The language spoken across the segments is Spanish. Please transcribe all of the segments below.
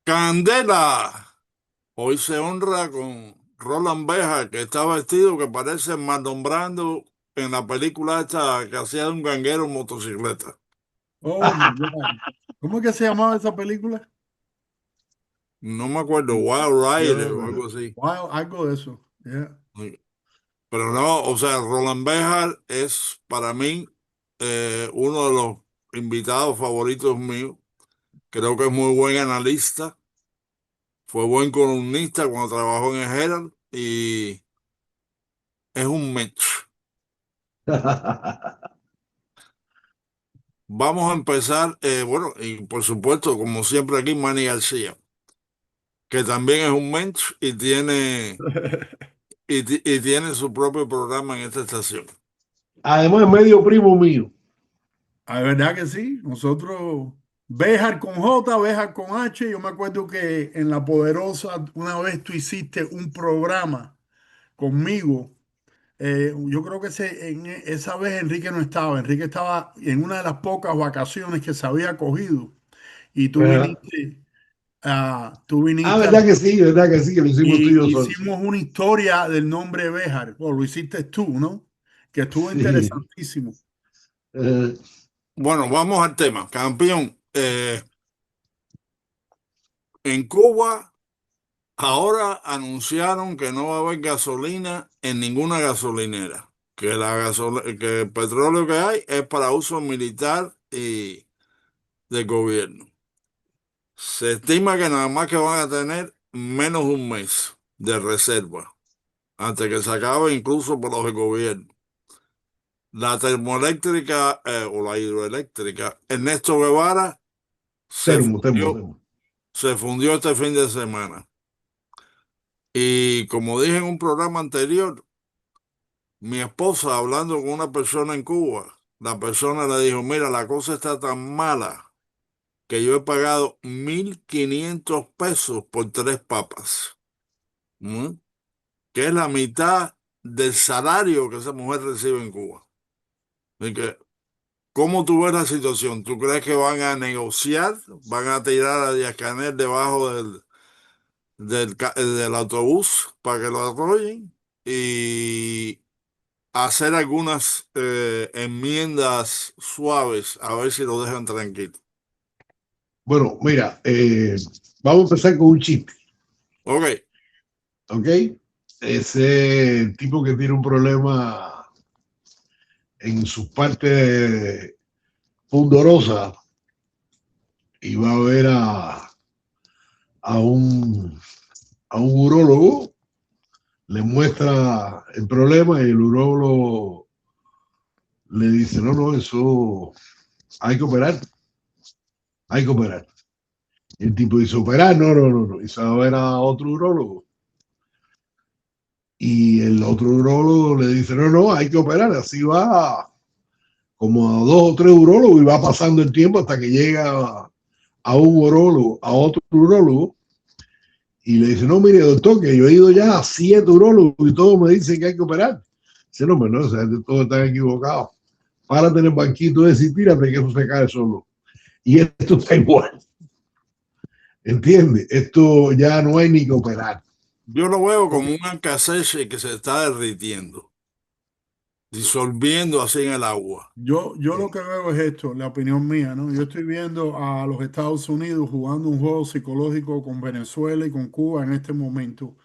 Candela. Hoy se honra con Roland Beja, que está vestido que parece Marlon Brando en la película esta que hacía de un ganguero en motocicleta. Oh my God. ¿Cómo es que se llamaba esa película? No me acuerdo, Wild Rider o Yo, algo así. wow, algo de eso. Yeah. Sí. Pero no, o sea, Roland Beja es para mí uno de los invitados favoritos míos. Creo que es muy buen analista, fue buen columnista cuando trabajó en el Herald y es un match. Vamos a empezar, bueno, y por supuesto, como siempre aquí, Manny García, que también es un mensch y y tiene su propio programa en esta estación. Además, es medio primo mío. Ah, de verdad que sí. Nosotros, Béjar con J, Béjar con H. Yo me acuerdo que en La Poderosa una vez tú hiciste un programa conmigo. Yo creo que esa vez Enrique no estaba. Enrique estaba en una de las pocas vacaciones que se había cogido. Y Ajá. tú Ah, viniste verdad que sí, que lo hicimos tú y yo y solos. hicimos una historia del nombre Béjar. O lo hiciste tú, ¿no? Que estuvo Sí. interesantísimo. Eh, Bueno, vamos al tema. Campeón, en Cuba ahora anunciaron que no va a haber gasolina en ninguna gasolinera, que que el petróleo que hay es para uso militar y de gobierno. Se estima que nada más que van a tener menos de un mes de reserva, antes que se acabe incluso por los del gobierno. La termoeléctrica o la hidroeléctrica Ernesto Guevara se fundió, termo. se fundió este fin de semana. Y como dije en un programa anterior, mi esposa hablando con una persona en Cuba, la persona le dijo, mira, la cosa está tan mala que yo he pagado 1.500 pesos por 3 papas. ¿Mm? Que es la mitad del salario que esa mujer recibe en Cuba. Así que, ¿cómo tú ves la situación? ¿Tú crees que van a negociar? ¿Van a tirar a Díaz-Canel debajo del autobús para que lo arrollen? Y hacer algunas enmiendas suaves a ver si lo dejan tranquilo. Bueno, mira, vamos a empezar con un chiste, Ok, ¿ok? Ese tipo que tiene un problema en su parte pundorosa y va a ver a un, a un urólogo, le muestra el problema y el urólogo le dice, no, eso hay que operar, hay que operar. Y el tipo dice, operar, no. Y se va a ver a otro urólogo. Y el otro urólogo le dice, no, hay que operar. Así va como a dos o tres urólogos y va pasando el tiempo hasta que llega a un urólogo, a otro urólogo. Y le dice, no, mire, doctor, que yo he ido ya a 7 urólogos y todos me dicen que hay que operar. Dice, no, o sea, todos están equivocados. Párate en el banquito ese y tírate que eso se cae solo. Y esto está igual. ¿Entiendes? Esto ya no hay ni que operar. yo lo veo Ok. como un alcacelce que se está derritiendo, disolviendo así en el agua. Yo lo que veo es esto, la opinión mía, ¿no? Yo estoy viendo a los Estados Unidos jugando un juego psicológico con Venezuela y con Cuba en este momento,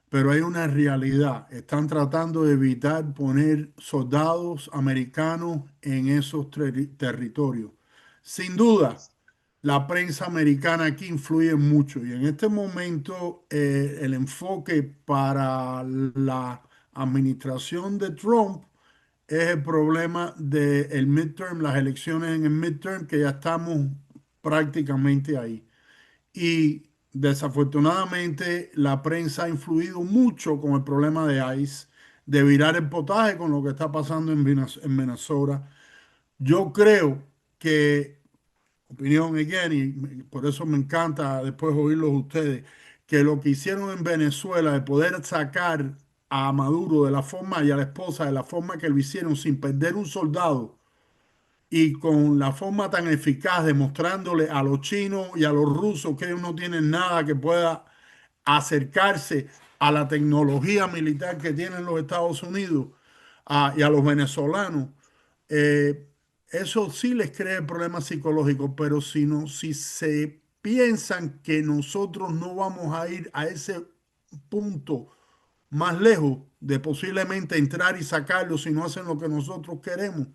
pero hay una realidad. Están tratando de evitar poner soldados americanos en esos territorios. Sin duda, la prensa americana aquí influye mucho y en este momento el enfoque para la administración de Trump es el problema del midterm, las elecciones en el midterm, que ya estamos prácticamente ahí. Y desafortunadamente la prensa ha influido mucho con el problema de ICE, de virar el potaje con lo que está pasando en Venezuela. Yo creo que, opinión again, y por eso me encanta después oírlos ustedes, que lo que hicieron en Venezuela de poder sacar a Maduro de la forma y a la esposa de la forma que lo hicieron sin perder un soldado y con la forma tan eficaz demostrándole a los chinos y a los rusos que ellos no tienen nada que pueda acercarse a la tecnología militar que tienen los Estados Unidos, y a los venezolanos, eh, eso sí les crea problemas psicológicos, pero si, no, si se piensan que nosotros no vamos a ir a ese punto más lejos de posiblemente entrar y sacarlo si no hacen lo que nosotros queremos,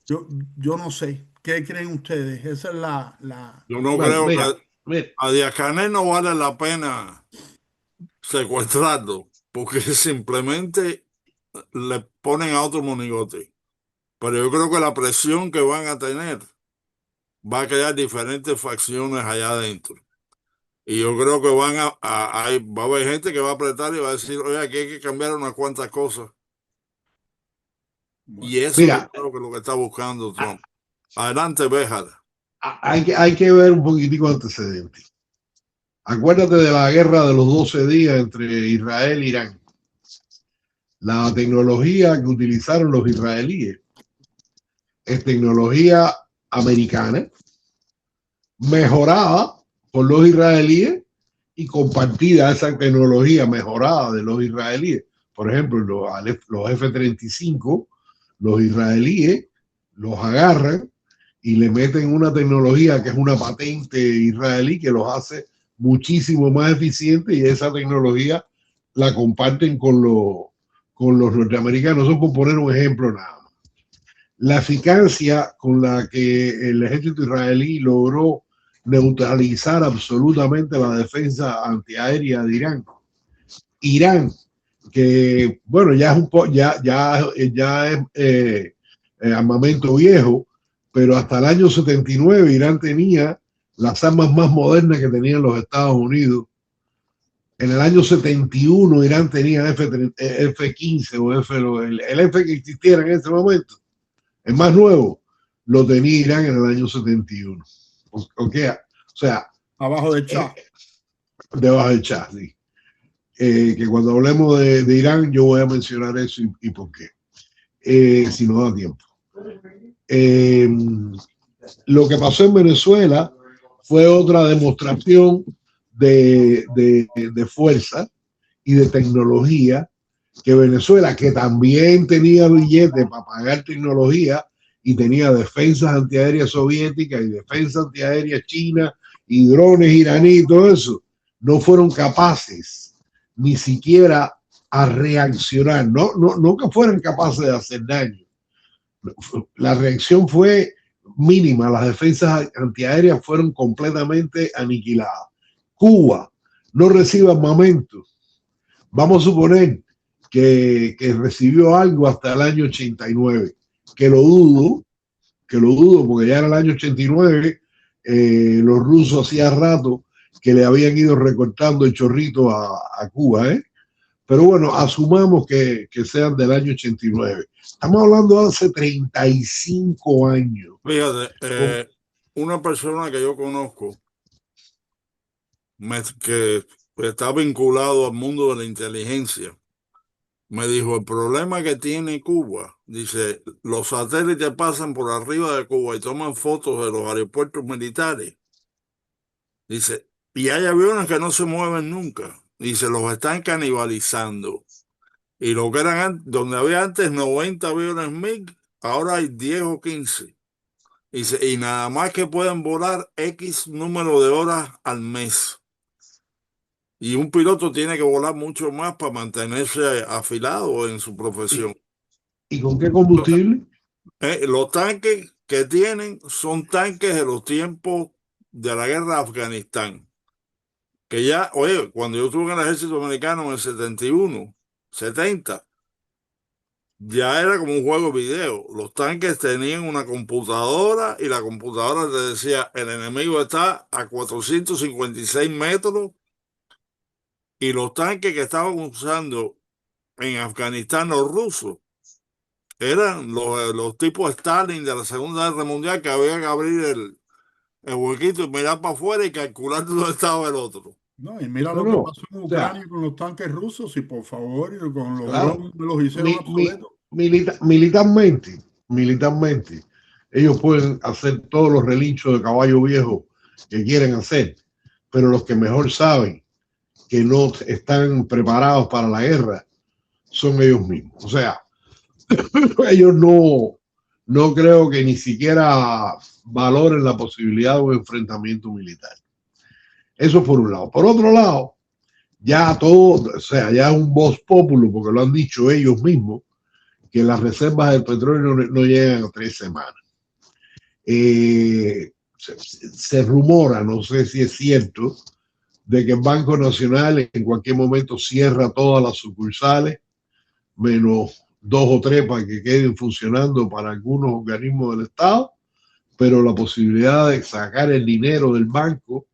yo, yo no sé. ¿Qué creen ustedes? Esa es Yo no Bueno, creo mira, que mira, a Díaz-Canel no vale la pena secuestrarlo, porque simplemente le ponen a otro monigote. Pero yo creo que la presión que van a tener va a crear diferentes facciones allá adentro. Y yo creo que va a haber gente que va a apretar y va a decir, oye, aquí hay que cambiar unas cuantas cosas. Bueno, Y eso yo mira, creo que es lo que está buscando Trump. Adelante, Béjara. hay que ver un poquitico antecedentes. Acuérdate de la guerra de los 12 días entre Israel e Irán. La tecnología que utilizaron los israelíes es tecnología americana, mejorada por los israelíes y compartida esa tecnología mejorada de los israelíes. Por ejemplo, los F-35, los israelíes los agarran y le meten una tecnología que es una patente israelí que los hace muchísimo más eficientes, y esa tecnología la comparten con los norteamericanos. Eso por poner un ejemplo nada más. La eficacia con la que el ejército israelí logró neutralizar absolutamente la defensa antiaérea de Irán. Irán, que bueno, ya es ya es armamento viejo, pero hasta el año 79 Irán tenía las armas más modernas que tenían los Estados Unidos. En el año 71 Irán tenía F-15 o el F que existiera en ese momento, el más nuevo, lo tenía Irán en el año 71. O sea, abajo de Chá. debajo del chat, sí. Que cuando hablemos de Irán yo voy a mencionar eso y por qué, si no da tiempo. Lo que pasó en Venezuela fue otra demostración de fuerza y de tecnología, que Venezuela, que también tenía billetes para pagar tecnología y tenía defensas antiaéreas soviéticas y defensas antiaéreas chinas y drones iraníes y todo eso, no fueron capaces ni siquiera a reaccionar, no que fueran capaces de hacer daño. La reacción fue mínima, las defensas antiaéreas fueron completamente aniquiladas. Cuba no recibe armamento. Vamos a suponer que recibió algo hasta el año 89, que lo dudo, porque ya en el año 89 los rusos hacía rato que le habían ido recortando el chorrito a Cuba, ¿eh? Pero bueno, asumamos que sean del año 89. Estamos hablando de hace 35 años. Fíjate, una persona que yo conozco que está vinculado al mundo de la inteligencia me dijo, el problema que tiene Cuba, dice, los satélites pasan por arriba de Cuba y toman fotos de los aeropuertos militares. Dice, y hay aviones que no se mueven nunca. Dice, los están canibalizando. Y lo que donde había antes 90 aviones MiG, ahora hay 10 o 15. Dice, y nada más que pueden volar X número de horas al mes. Y un piloto tiene que volar mucho más para mantenerse afilado en su profesión. ¿Y con qué combustible? Los tanques que tienen son tanques de los tiempos de la guerra de Afganistán. Que ya, oye, cuando yo estuve en el ejército americano en el 71, 70, ya era como un juego de video. Los tanques tenían una computadora y la computadora te decía, el enemigo está a 456 metros, y los tanques que estaban usando en Afganistán los rusos eran los tipos Stalin de la Segunda Guerra Mundial, que había que abrir el huequito y mirar para afuera y calcular dónde estaba el otro. No, y mira No, lo que no. pasó en O sea, Ucrania con los tanques rusos, y por favor, con los claro, drones los hicieron obsoletos. militarmente, Ellos pueden hacer todos los relinchos de caballo viejo que quieren hacer, pero los que mejor saben que no están preparados para la guerra son ellos mismos. O sea, ellos no creo que ni siquiera valoren la posibilidad de un enfrentamiento militar. Eso por un lado. Por otro lado, ya todo, o sea, ya es un vox populi, porque lo han dicho ellos mismos, que las reservas del petróleo no llegan a 3 semanas. Se rumora, no sé si es cierto, de que el Banco Nacional en cualquier momento cierra todas las sucursales, menos 2 o 3 para que queden funcionando para algunos organismos del Estado, pero la posibilidad de sacar el dinero del banco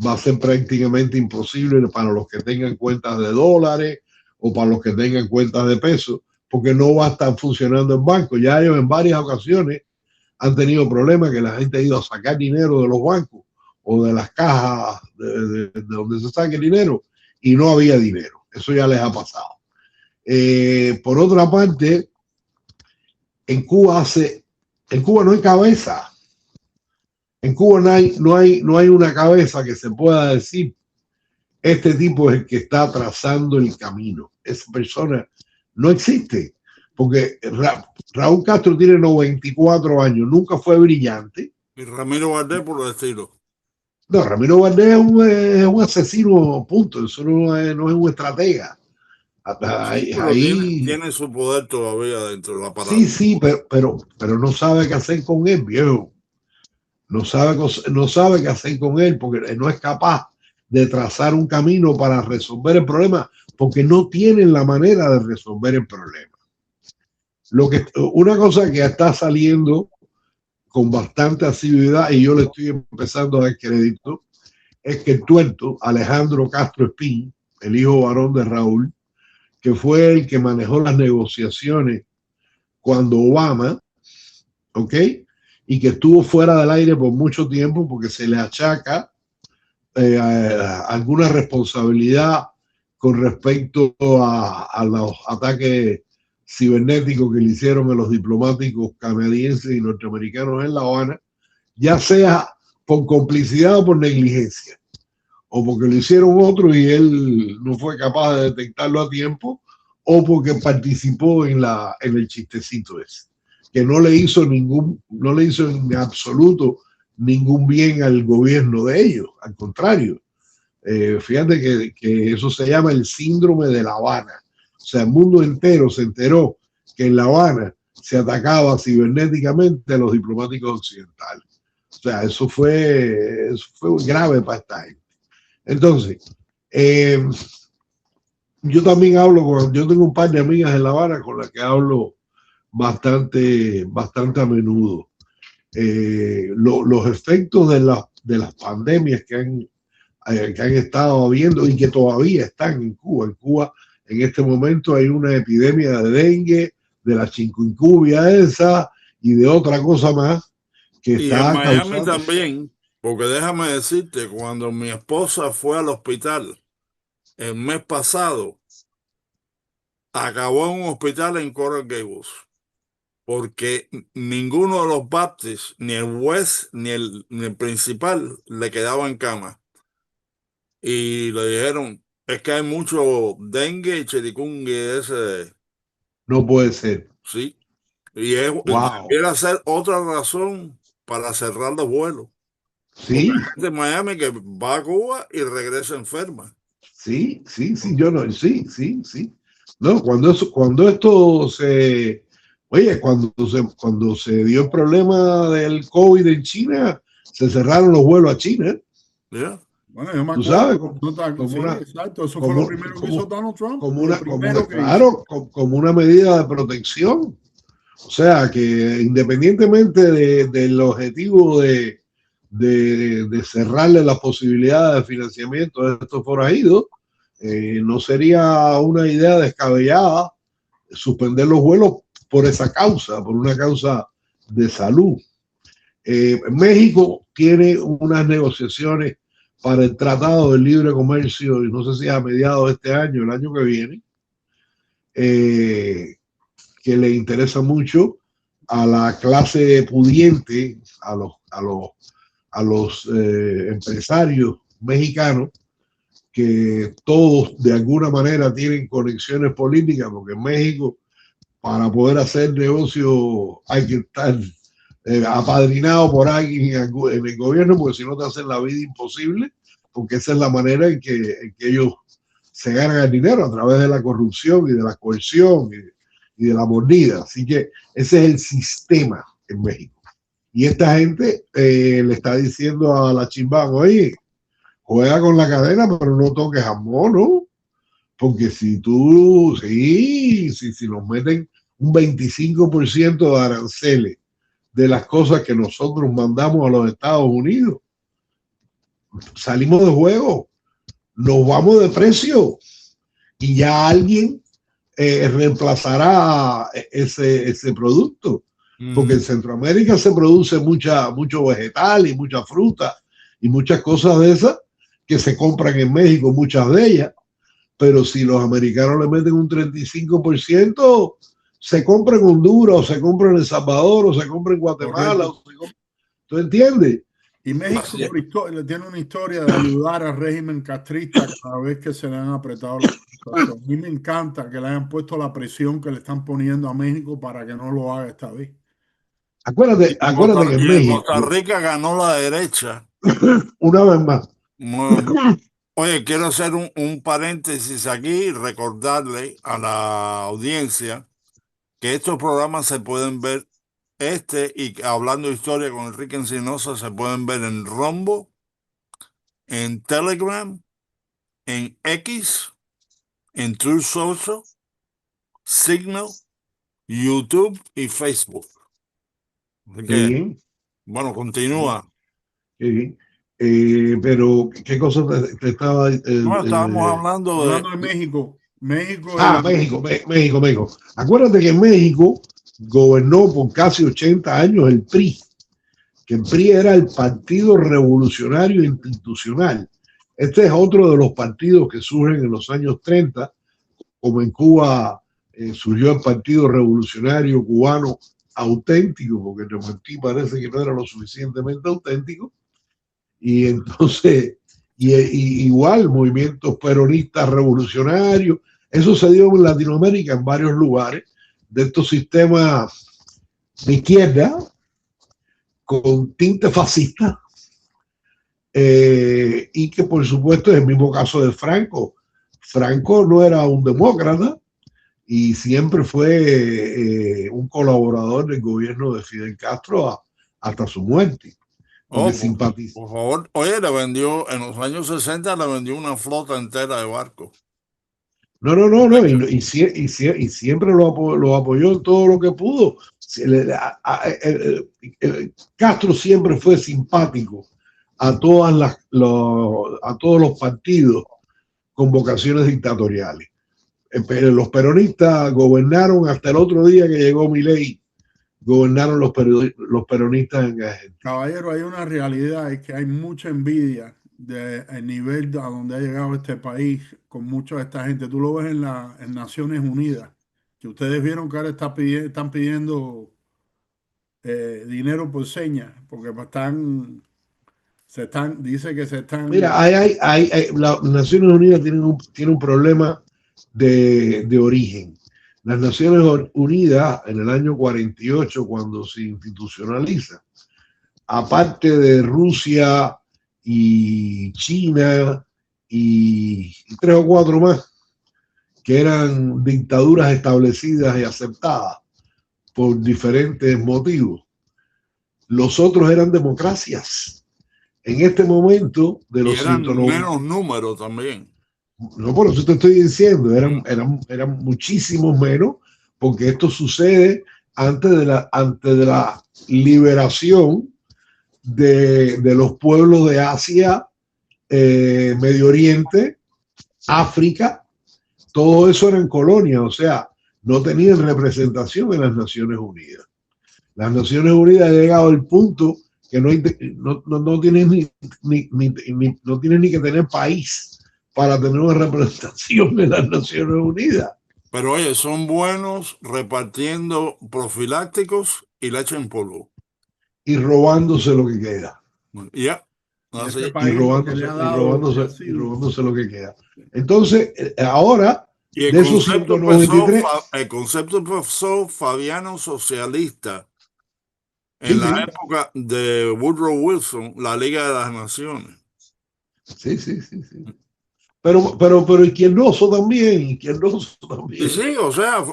va a ser prácticamente imposible para los que tengan cuentas de dólares o para los que tengan cuentas de pesos, porque no va a estar funcionando el banco. Ya ellos en varias ocasiones han tenido problemas que la gente ha ido a sacar dinero de los bancos o de las cajas de donde se saque el dinero y no había dinero. Eso ya les ha pasado. Por otra parte, en Cuba no hay cabeza. En Cuba no hay una cabeza que se pueda decir, este tipo es el que está trazando el camino. Esa persona no existe, porque Raúl Castro tiene 94 años, nunca fue brillante. Y Ramiro Valdés por el estilo. No, Ramiro Valdés es un asesino, punto. Eso no es un estratega. Sí, pero tiene su poder todavía dentro de la parada. Sí, pero no sabe qué hacer con él, viejo. No sabe qué hacer con él porque no es capaz de trazar un camino para resolver el problema porque no tienen la manera de resolver el problema. Una cosa que está saliendo con bastante asiduidad y yo le estoy empezando a dar crédito es que el tuerto Alejandro Castro Espín, el hijo varón de Raúl, que fue el que manejó las negociaciones cuando Obama, ¿ok? Y que estuvo fuera del aire por mucho tiempo porque se le achaca alguna responsabilidad con respecto a los ataques cibernéticos que le hicieron a los diplomáticos canadienses y norteamericanos en La Habana, ya sea por complicidad o por negligencia, o porque lo hicieron otros y él no fue capaz de detectarlo a tiempo, o porque participó en el chistecito ese, que no le hizo en absoluto ningún bien al gobierno de ellos, al contrario. Fíjate que eso se llama el síndrome de La Habana. O sea, el mundo entero se enteró que en La Habana se atacaba cibernéticamente a los diplomáticos occidentales. O sea, eso fue grave para esta gente. Entonces, yo también yo tengo un par de amigas en La Habana con las que hablo bastante a menudo. Los efectos de las pandemias que han estado habiendo y que todavía están en Cuba. En Cuba en este momento hay una epidemia de dengue, de la chikungunya esa y de otra cosa más que y está en Miami causando... también, porque déjame decirte, cuando mi esposa fue al hospital el mes pasado, acabó en un hospital en Coral Gables, porque ninguno de los Baptist, ni el West, ni el principal, le quedaba en cama. Y le dijeron, es que hay mucho dengue y chikungunya ese, No puede ser. sí. Y Wow. debiera ser otra razón para cerrar los vuelos. Porque Sí, hay gente en Miami que va a Cuba y regresa enferma. sí, yo no, sí. No, cuando esto se, oye, cuando se dio el problema del COVID en China, se cerraron los vuelos a China, ¿Ya? Bueno, yo me tú acuerdo. sabes, Sí, exacto. Eso fue como, lo primero que hizo Donald Trump. como una medida de protección. O sea, que independientemente del objetivo de cerrarle las posibilidades de financiamiento de estos forajidos, no sería una idea descabellada suspender los vuelos por esa causa, por una causa de salud. México tiene unas negociaciones para el Tratado de Libre Comercio, y no sé si a mediados de este año, el año que viene, que le interesa mucho a la clase pudiente, a los empresarios mexicanos, que todos de alguna manera tienen conexiones políticas, porque en México, para poder hacer negocio, hay que estar apadrinado por alguien en el gobierno, porque si no te hacen la vida imposible, porque esa es la manera en que ellos se ganan el dinero, a través de la corrupción y de la coerción y de la mordida. Así que ese es el sistema en México. Y esta gente le está diciendo a la Chimbán, oye, juega con la cadena, pero no toques jamón, ¿no? Porque si nos meten un 25% de aranceles de las cosas que nosotros mandamos a los Estados Unidos, salimos de juego, nos vamos de precio y ya alguien reemplazará ese producto. Porque en Centroamérica se produce mucho vegetal y mucha fruta y muchas cosas de esas que se compran en México, muchas de ellas. Pero si los americanos le meten un 35%, se compra en Honduras, o se compra en El Salvador, o se compra en Guatemala. ¿Tú entiendes? Y México le tiene una historia de ayudar al régimen castrista cada vez que se le han apretado las cosas. A mí me encanta que le hayan puesto la presión que le están poniendo a México para que no lo haga esta vez. Acuérdate que en México, Costa Rica ganó la derecha. Una vez más. Oye, quiero hacer un paréntesis aquí y recordarle a la audiencia que estos programas se pueden ver, y Hablando de Historia con Enrique Encinosa, se pueden ver en Rumble, en Telegram, en X, en Truth Social, Signal, YouTube y Facebook. Qué bien. Bueno, continúa. Qué bien. Pero, ¿qué cosa te estaba? No, estábamos hablando de México. México. México. Acuérdate que México gobernó por casi 80 años el PRI, que el PRI era el Partido Revolucionario Institucional. Este es otro de los partidos que surgen en los años 30, como en Cuba surgió el Partido Revolucionario Cubano auténtico, porque el Revoltín parece que no era lo suficientemente auténtico. Y entonces, igual, movimientos peronistas revolucionarios, eso se dio en Latinoamérica en varios lugares, de estos sistemas de izquierda con tinte fascista, y que por supuesto es el mismo caso de Franco. Franco no era un demócrata y siempre fue un colaborador del gobierno de Fidel Castro hasta su muerte. Por favor, oye, le vendió, en los años 60 le vendió una flota entera de barcos. No, y siempre lo apoyó en todo lo que pudo. Castro siempre fue simpático a todos los partidos con vocaciones dictatoriales. Los peronistas gobernaron hasta el otro día que llegó Milei. Gobernaron los peronistas en Argentina. Caballero, hay una realidad, es que hay mucha envidia del nivel a donde ha llegado este país con mucha de esta gente. Tú lo ves en Naciones Unidas, que ustedes vieron que ahora están pidiendo dinero por señas, porque dice que se están... Mira, las Naciones Unidas tiene un problema de origen. Las Naciones Unidas, en el año 48, cuando se institucionaliza, aparte de Rusia y China y 3 o 4 más, que eran dictaduras establecidas y aceptadas por diferentes motivos, los otros eran democracias. En este momento, de los 190, menos números también. No, por eso te estoy diciendo, eran muchísimos menos, porque esto sucede antes de la liberación de los pueblos de Asia, Medio Oriente, África. Todo eso eran colonias, o sea, no tenían representación en las Naciones Unidas. Las Naciones Unidas han llegado al punto que no tienen ni que tener país para tener una representación en las Naciones Unidas. Pero oye, son buenos repartiendo profilácticos y leche en polvo. Y robándose lo que queda. Y ya. Y Así. este Y país lo que le ha dado ha robándose sido. lo que queda. Entonces, ahora, Y el de esos concepto 193, empezó Fabiano socialista en sí, la sí, época de Woodrow Wilson, la Liga de las Naciones. sí, sí, sí, sí. Pero izquierdoso también, izquierdoso Y también. sí, o sea,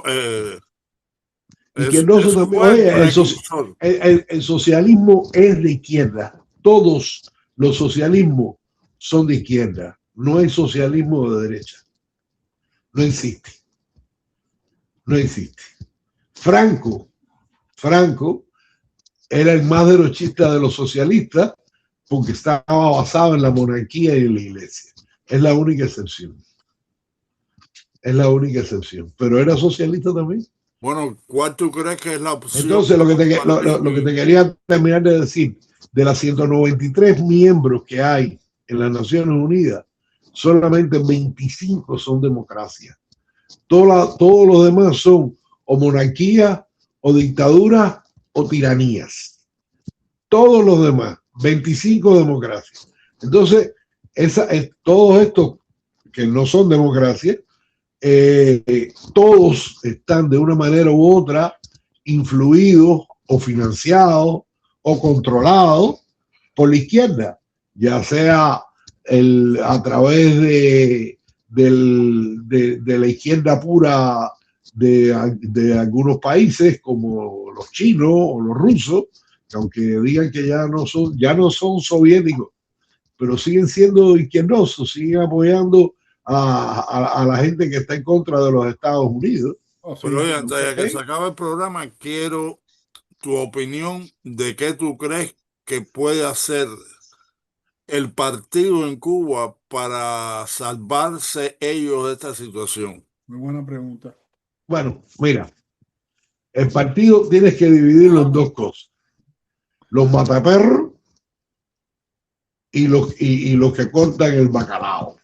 Izquierdoso eso también. fue Oye, precursor. el socialismo es de izquierda. Todos los socialismos son de izquierda. No hay socialismo de derecha. No existe. No existe. Franco era el más derechista de los socialistas porque estaba basado en la monarquía y en la iglesia. Es la única excepción. Es la única excepción. Pero era socialista también. Bueno, ¿cuál tú crees que es la opción? Entonces, lo que te quería terminar de decir, de las 193 miembros que hay en las Naciones Unidas, solamente 25 son democracias. Todos los demás son o monarquía, o dictaduras, o tiranías. Todos los demás, 25 democracias. Entonces, todos estos que no son democracias, todos están de una manera u otra influidos o financiados o controlados por la izquierda, ya sea a través de la izquierda pura de algunos países como los chinos o los rusos, que aunque digan que ya no son soviéticos, pero siguen siendo izquierdosos, siguen apoyando a la gente que está en contra de los Estados Unidos. Oh, sí, Pero oye, sí. antes de que se acabe el programa, quiero tu opinión de qué tú crees que puede hacer el partido en Cuba para salvarse ellos de esta situación. Muy buena pregunta. Bueno, mira, el partido tienes que dividirlo en dos cosas: los mataperros y los que cortan el bacalao.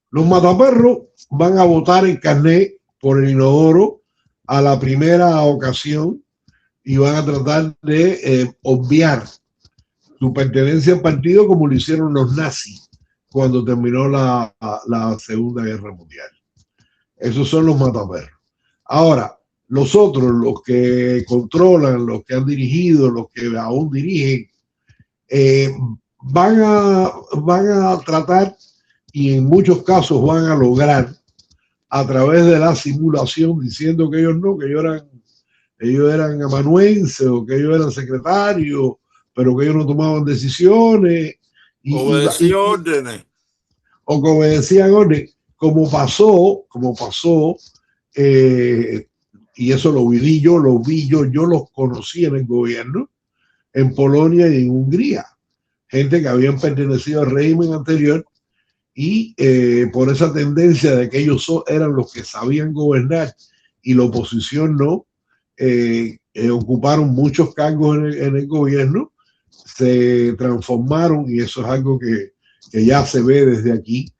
Los mataperros van a votar en carnet por el inodoro a la primera ocasión y van a tratar de obviar su pertenencia al partido como lo hicieron los nazis cuando terminó la Segunda Guerra Mundial. Esos son los mataperros. Ahora, los otros, los que controlan, los que han dirigido, los que aún dirigen, van a tratar, y en muchos casos van a lograr, a través de la simulación, diciendo que ellos no, que ellos eran amanuenses o que ellos eran secretarios, pero que ellos no tomaban decisiones Obedeció órdenes. o que obedecían órdenes, como pasó, y eso lo vi yo los conocí en el gobierno, en Polonia y en Hungría, gente que habían pertenecido al régimen anterior y por esa tendencia de que ellos eran los que sabían gobernar y la oposición no, ocuparon muchos cargos en el gobierno, se transformaron, y eso es algo que ya se ve desde aquí,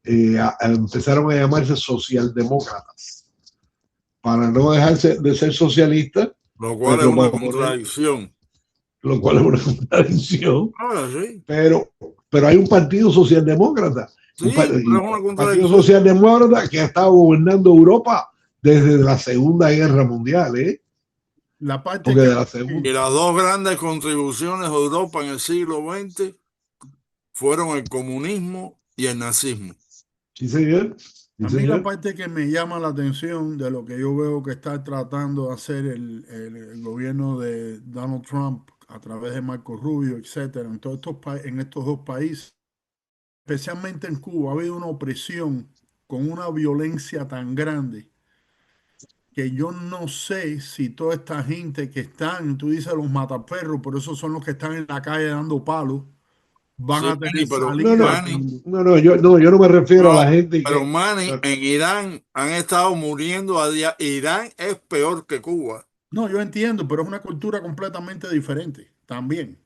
empezaron a llamarse socialdemócratas para no dejarse de ser socialistas, lo cual es una contradicción. Lo cual es una contradicción. Ah, sí. Pero hay un partido socialdemócrata, sí, un partido socialdemócrata que ha estado gobernando Europa desde la Segunda Guerra Mundial, ¿eh? La parte y las dos grandes contribuciones de Europa en el siglo XX fueron el comunismo y el nazismo. Sí, señor. Sí, a mí la parte que me llama la atención de lo que yo veo que está tratando de hacer el gobierno de Donald Trump a través de Marco Rubio, etcétera, en estos dos países, especialmente en Cuba, ha habido una opresión con una violencia tan grande que yo no sé si toda esta gente que están, tú dices los mataperros, por eso son los que están en la calle dando palos, van sí, a tener pero salida. yo no me refiero a la gente pero Manny, en Irán han estado muriendo a día. Irán es peor que Cuba. No, yo entiendo, pero es una cultura completamente diferente también.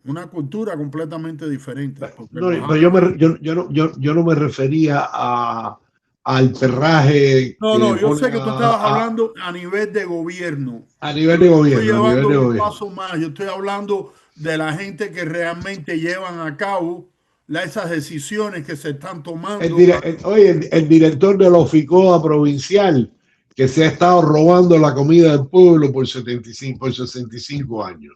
Una cultura completamente diferente. No, yo no me refería al perraje No, que no, le yo ponen sé que tú estabas hablando a nivel de gobierno. a nivel Pero de yo estoy gobierno, a nivel llevando de un gobierno. paso más. Yo estoy hablando de la gente que realmente llevan a cabo esas decisiones que se están tomando. Oye, el director de la Oficoa provincial que se ha estado robando la comida del pueblo por 65 años.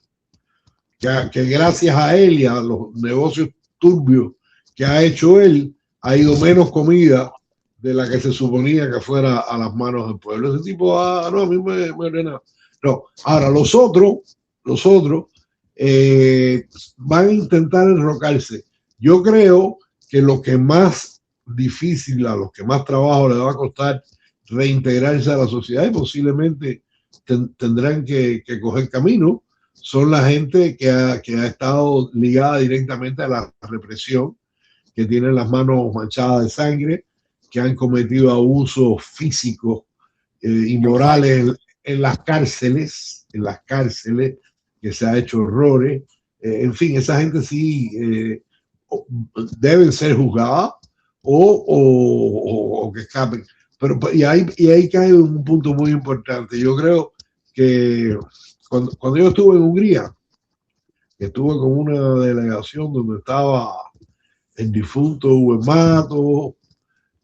Que gracias a él y a los negocios turbios que ha hecho él, ha ido menos comida de la que se suponía que fuera a las manos del pueblo. Ese tipo, no, a mí me ordena. No, ahora los otros van a intentar enrocarse. Yo creo que lo que más difícil, a los que más trabajo les va a costar reintegrarse a la sociedad y posiblemente tendrán que coger camino, son la gente que ha estado ligada directamente a la represión, que tienen las manos manchadas de sangre, que han cometido abusos físicos y morales en las cárceles, que se ha hecho horrores. En fin, esa gente sí deben ser juzgadas o que escapen. Pero, y ahí cae un punto muy importante. Yo creo que cuando yo estuve en Hungría, estuve con una delegación donde estaba el difunto Uwe Mato,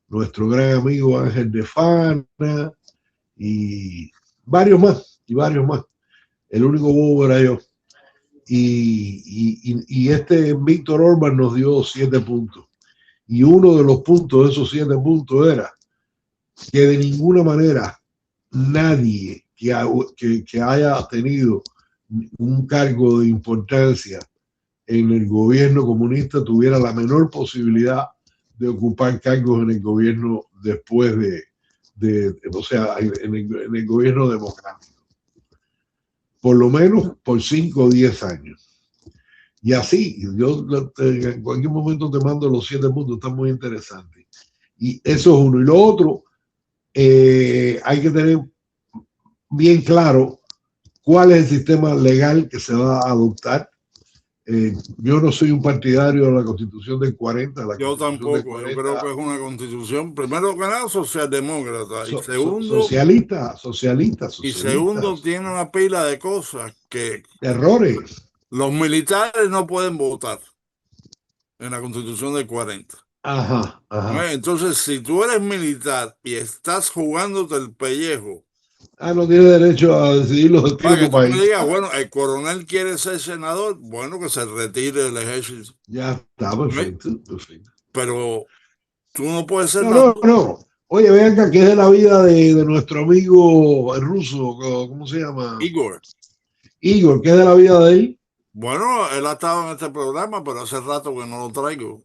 nuestro gran amigo Ángel de Fana y varios más. El único bobo era yo. Y este Víctor Orbán nos dio 7 puntos. Y uno de los puntos de esos 7 puntos era que de ninguna manera nadie que haya tenido un cargo de importancia en el gobierno comunista tuviera la menor posibilidad de ocupar cargos en el gobierno después o sea, en el gobierno democrático. Por lo menos por 5 o 10 años. Y así, yo en cualquier momento te mando los 7 puntos, está muy interesante. Y eso es uno. Y lo otro, hay que tener bien claro cuál es el sistema legal que se va a adoptar. Yo no soy un partidario de la Constitución del 40. Yo tampoco, yo creo que es una constitución, primero que nada, socialdemócrata, y segundo, socialista. y segundo, tiene una pila de cosas que errores. Los militares no pueden votar en la Constitución del 40. Ajá. Entonces, si tú eres militar y estás jugándote el pellejo, no tiene derecho a decidir los destinos de tu país. Me digas, bueno, el coronel quiere ser senador, bueno, que se retire del ejército. Ya está, perfecto. Pero tú no puedes ser No. Oye, vean acá, ¿qué es de la vida de nuestro amigo el ruso? ¿Cómo se llama? Igor, ¿qué es de la vida de él? Bueno, él ha estado en este programa, pero hace rato que no lo traigo.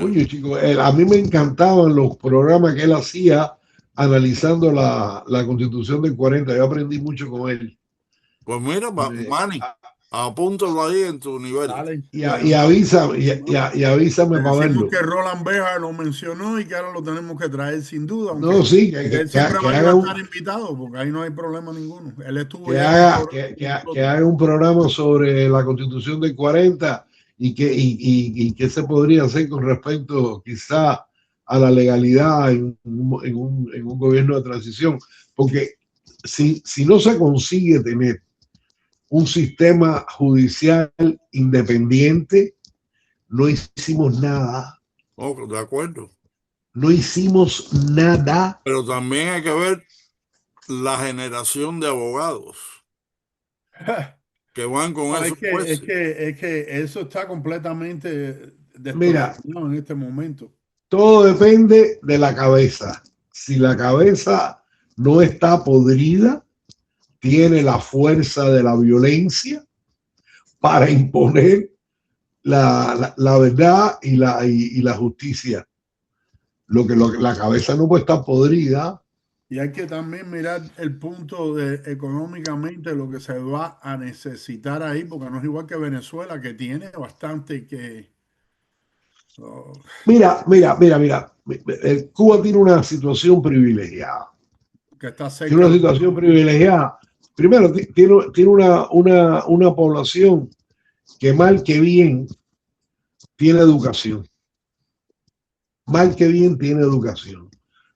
Oye, chicos, a mí me encantaban los programas que él hacía analizando la Constitución del 40. Yo aprendí mucho con él. Pues mira, Manny, apúntalo ahí en tu nivel. Dale. Y avísame para verlo. Que Roland Beja lo mencionó y que ahora lo tenemos que traer sin duda. Aunque no, sí, él siempre va a estar invitado porque ahí no hay problema ninguno. Él estuvo que haga un programa sobre la Constitución del 40 y qué se podría hacer con respecto quizá a la legalidad en un gobierno de transición. Porque si no se consigue tener un sistema judicial independiente, no hicimos nada. De acuerdo. No hicimos nada. Pero también hay que ver la generación de abogados que van con eso. Es que eso está completamente desconectado en este momento. Todo depende de la cabeza. Si la cabeza no está podrida, tiene la fuerza de la violencia para imponer la verdad y la justicia. Lo que la cabeza no puede estar podrida. Y hay que también mirar el punto de económicamente lo que se va a necesitar ahí, porque no es igual que Venezuela, que tiene bastante que... Mira. Cuba tiene una situación privilegiada. Que está cerca. Tiene una situación privilegiada. Primero, tiene una población que mal que bien tiene educación.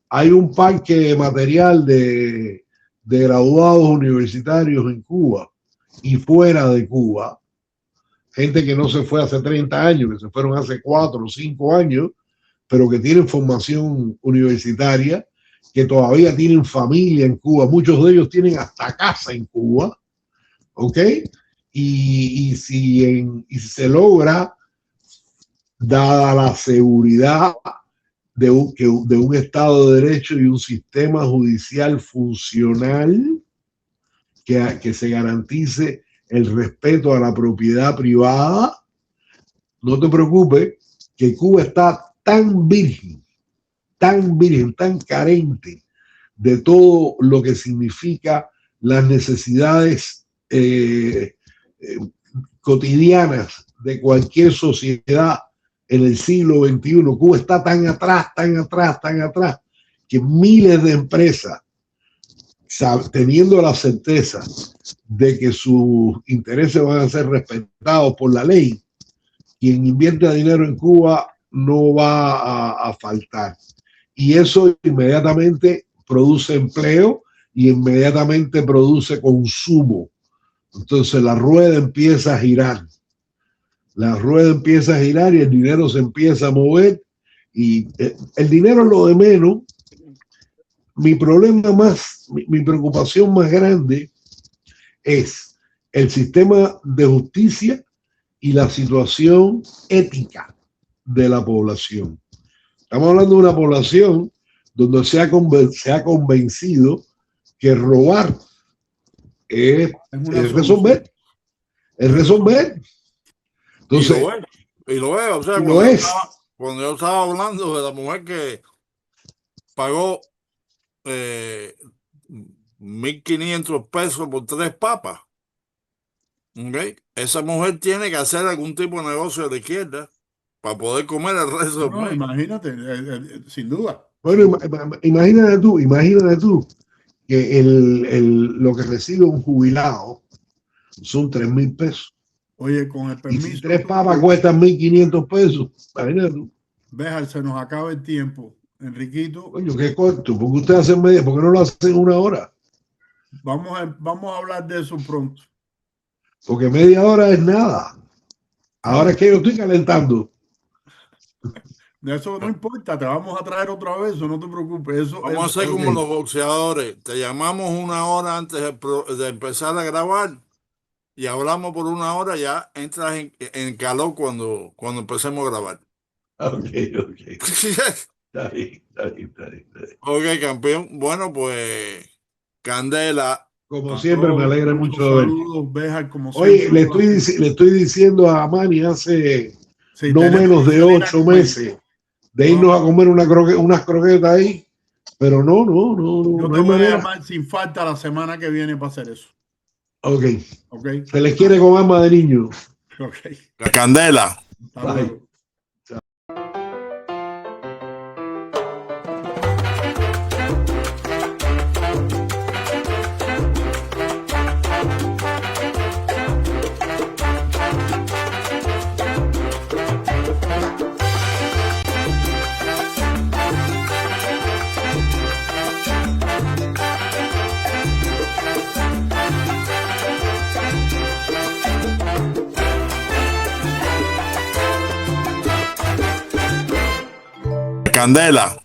hay un parque material de graduados universitarios en Cuba y fuera de Cuba, gente que no se fue hace 30 años, que se fueron hace 4 o 5 años, pero que tienen formación universitaria, que todavía tienen familia en Cuba, muchos de ellos tienen hasta casa en Cuba, ¿ok? Y si se logra, dada la seguridad de un Estado de Derecho y un sistema judicial funcional, que se garantice el respeto a la propiedad privada, no te preocupes, que Cuba está tan virgen, tan carente de todo lo que significa las necesidades cotidianas de cualquier sociedad en el siglo XXI. Cuba está tan atrás, que miles de empresas, teniendo la certeza de que sus intereses van a ser respetados por la ley, quien invierte dinero en Cuba no va a faltar. Y eso inmediatamente produce empleo y inmediatamente produce consumo. Entonces la rueda empieza a girar. La rueda empieza a girar y el dinero se empieza a mover. Y el dinero es lo de menos. Mi preocupación más grande es el sistema de justicia y la situación ética de la población. Estamos hablando de una población donde se ha convencido que robar es resolver. Es resolver. Entonces, y lo veo. O sea, cuando yo estaba hablando de la mujer que pagó 1.500 pesos por 3 papas, ¿okay? Esa mujer tiene que hacer algún tipo de negocio de la izquierda para poder comer el resto del mes. Imagínate, sin duda. Bueno, imagínate tú que lo que recibe un jubilado son 3.000 pesos. Oye, con el permiso. Y si 3 papas cuestan 1.500 pesos, imagínate tú. Béjar, se nos acaba el tiempo. Enriquito. Coño, qué corto. ¿Por qué usted hace media? ¿Por qué no lo hacen en 1 hora? Vamos a hablar de eso pronto. Porque media hora es nada. Ahora es que yo estoy calentando. De eso no importa, te vamos a traer otra vez, no te preocupes. Vamos a hacer como los boxeadores. Te llamamos 1 hora antes de empezar a grabar y hablamos por 1 hora, ya entras en calor cuando empecemos a grabar. Ok. Está bien. Ok, campeón. Bueno, pues, Candela. Como siempre, me alegra mucho de ver. Saludos, Béjar, como Oye, siempre. le estoy diciendo a Manny hace no tenemos menos que de salir a 8 comer. meses de irnos a comer unas croquetas ahí, pero no Yo te hay voy a manera. llamar sin falta la semana que viene para hacer eso. Ok. Ok. Se les quiere con alma de niño. Ok. La Candela. Hasta luego. Candela.